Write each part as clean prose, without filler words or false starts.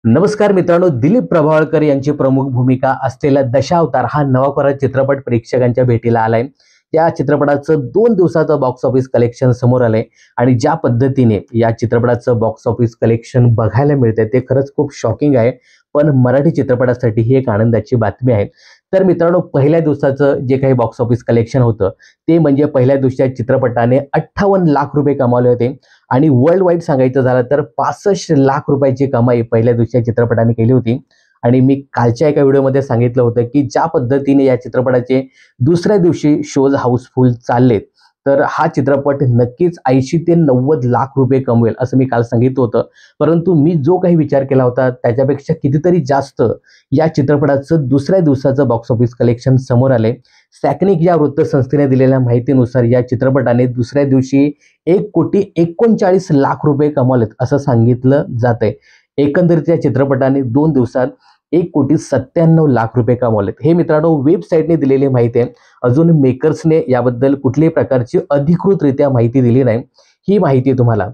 नमस्कार मित्रांनो, दिलीप प्रभावळकर यांची प्रमुख भूमिका असलेला दशावतार हा नवा चित्रपट प्रेक्षकांच्या भेटीला आलाय। या चित्रपटाचं 2 दिवसाचं बॉक्स ऑफिस कलेक्शन समोर आलंय आणि ज्या पद्धतीने या चित्रपटाचं बॉक्स ऑफिस कलेक्शन बघायला मिळतंय ते खरंच खूप शॉकिंग आहे। पण मराठी चित्रपटासाठी ही एक आनंदाची बातमी आहे। तर मित्रांनो, पहिल्या दिवसाचं जे काही बॉक्स ऑफिस कलेक्शन होतं ते म्हणजे पहिल्या दिवशी चित्रपटाने 58 लाख रुपये कमावले होते आणि वर्ल्ड वाईड सांगायचं झालं तर 65 लाख रुपयाची कमाई पहिल्या दिवशी चित्रपटाने केली होती। आणि मी कालच्या एका व्हिडिओमध्ये सांगितलं होतं की ज्या पद्धतीने या चित्रपटाचे दुसऱ्या दिवशी शोज हाऊसफुल चाललेत, तर हा चित्रपट नक्कीच 80 ते 90 लाख रुपये कमवेल असं मी काल सांगितलं होतं। परंतु मी जो काही विचार केला होता त्याच्यापेक्षा कितीतरी जास्त या चित्रपटाचं दुसऱ्या दिवसाचं बॉक्स ऑफिस कलेक्शन समोर आले। सॅकनिक या वृत्तसंस्थेने दिलेल्या माहितीनुसार या चित्रपटाने दुसऱ्या दिवशी 1,39 लाख रुपये कमावलेत असं सांगितलं जातंय। एकंदरीत या चित्रपटाने 2 दिवसात 1,97 लाख रुपये कमावलेत। हे मित्रांनो वेबसाईटने दिलेली माहिती आहे। अजून मेकर्सने याबद्दल कुठल्याही प्रकारची अधिकृतरित्या माहिती दिली नाही। ही माहिती तुम्हाला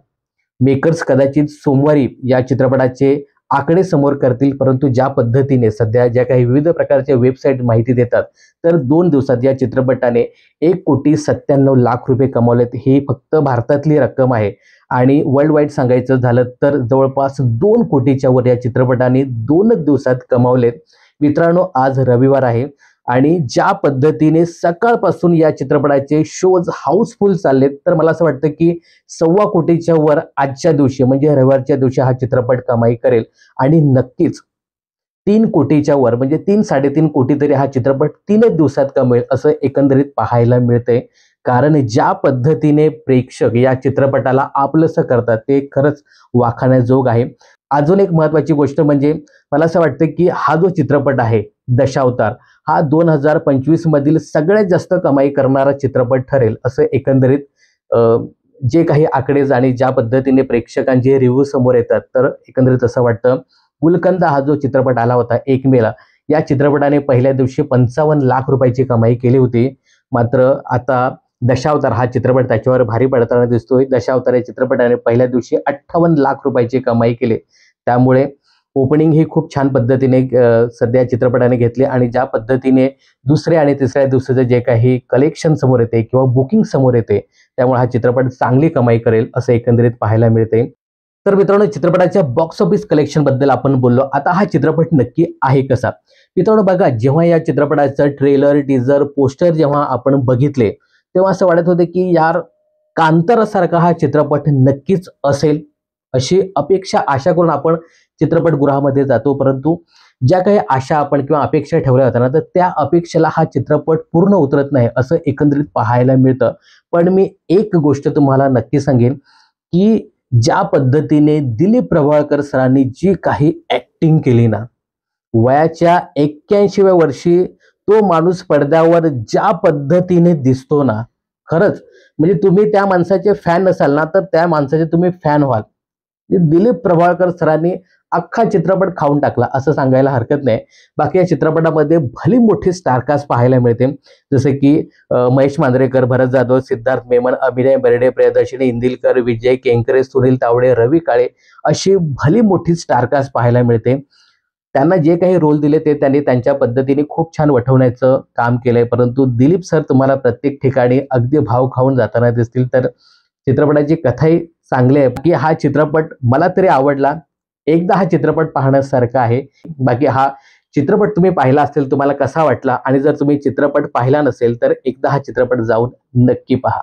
मेकर्स कदाचित सोमवारी या चित्रपटाचे आकडे समोर करतील, परंतु ज्या पद्धतीने सध्या ज्या काही विविध प्रकारच्या वेबसाईट माहिती देतात, तर 2 दिवसात या चित्रपटाने 1,97 लाख रुपये कमावलेत। ही फक्त भारतातली रक्कम आहे आणि वर्ल्ड वाईड सांगायचं झालं तर जवळपास 2 कोटीच्या वर या चित्रपटाने 2 दिवसात कमावलेत। मित्रांनो, आज रविवार आहे आणि ज्या पद्धतीने सकाळपासून या चित्रपटाचे शोज हाऊसफुल चाललेत, तर मला असं वाटतं की 1.25 कोटीच्या वर आजच्या दिवशी म्हणजे रविवारच्या दिवशी हा चित्रपट कमाई करेल आणि नक्कीच 3 कोटीच्या वर म्हणजे 3-3.5 कोटी तरी हा चित्रपट 3 दिवसात कमवेल असं एकंदरीत पाहायला मिळतंय। कारण ज्या पद्धतीने प्रेक्षक या चित्रपटाला आपलंसं करतात ते खरंच वाखाणण्याजोग आहे। अजून एक महत्त्वाची गोष्ट म्हणजे मला असं वाटतं की हा जो चित्रपट आहे दशावतार, हा 2025 मधील सगळ्यात जास्त कमाई करणारा चित्रपट ठरेल असं एकंदरीत जे काही आकडे आणि ज्या पद्धतीने प्रेक्षकांचे रिव्ह्यू समोर येतात, तर एकंदरीत असं वाटतं। गुलकंद हा जो चित्रपट आला होता 1 मेला, या चित्रपटाने पहिल्या दिवशी 55 लाख रुपयाची कमाई केली होती। मात्र आता दशावतार हा चित्रपट त्याच्यावर भारी पडताना दिसतोय। दशावतार या चित्रपटाने पहिल्या दिवशी 58 लाख रुपयाची कमाई केली। त्यामुळे ओपनिंग ही खूप छान पद्धतीने सध्या चित्रपटाने घेतली आणि ज्या पद्धतीने दुसऱ्या आणि तिसऱ्या दिवसाचं जे काही कलेक्शन समोर येते किंवा बुकिंग समोर येते, त्यामुळे हा चित्रपट चांगली कमाई करेल असं एकंदरीत पाहायला मिळते। तर मित्रांनो, चित्रपटाच्या बॉक्स ऑफिस कलेक्शन बद्दल आपण बोललो। आता हा चित्रपट नक्की आहे कसा? मित्रांनो बघा, जेव्हा या चित्रपटाचं ट्रेलर, टीजर, पोस्टर जेव्हा आपण बघितले, तेव्हा असं वाटत होतं की यार कांतारासारखा हा चित्रपट नक्कीच असेल अशी अपेक्षा आशा करून आपण चित्रपटगृहामध्ये जातो। परंतु ज्या काही आशा आपण किंवा अपेक्षा ठेवल्या होत्या ना, तर त्या अपेक्षेला हा चित्रपट पूर्ण उतरत नाही असं एकंदरीत पाहायला मिळतं। पण मी एक गोष्ट तुम्हाला नक्की सांगेन की ज्या पद्धतीने दिलीप प्रभावळकर सरांनी जी काही ऍक्टिंग केली ना, वयाच्या 81व्या वर्षी तो माणूस पडद्यावर ज्या पद्धतीने दिसतो ना, खरंच म्हणजे तुम्ही त्या माणसाचे फॅन नसाल ना, तर त्या माणसाचे तुम्ही फॅन व्हाल। दिलीप प्रभावळकर सरांनी अख्खा चित्रपट खाऊन टाकला असं सांगायला हरकत नाही। बाकी या चित्रपटामध्ये भली मोठी स्टारकास्ट पाहायला मिळते, जसे की महेश मांजरेकर, भरत जाधव, सिद्धार्थ मेमन, अभिनय बर्डे, प्रियदर्शिनी इंदिलकर, विजय केंकरे, सुनील तावडे, रवी काळे अशी भली मोठी स्टारकास्ट पाहायला मिळते। त्यांना जे काही रोल दिले ते त्यांनी त्यांच्या पद्धतीने खूप छान वठवण्याचं काम केलंय। परंतु दिलीप सर तुम्हाला प्रत्येक ठिकाणी अगदी भाव खाऊन जाताना दिसतील। तर चित्रपटाची कथाही चांगली आहे की हा चित्रपट मला तरी आवडला। एकदा हा चित्रपट पाहण्यासारखा आहे। बाकी हा चित्रपट तुम्ही पाहिला असेल, तुम्हाला कसा वाटला? आणि जर तुम्ही चित्रपट पाहिला नसेल तर एकदा हा चित्रपट जाऊन नक्की पहा।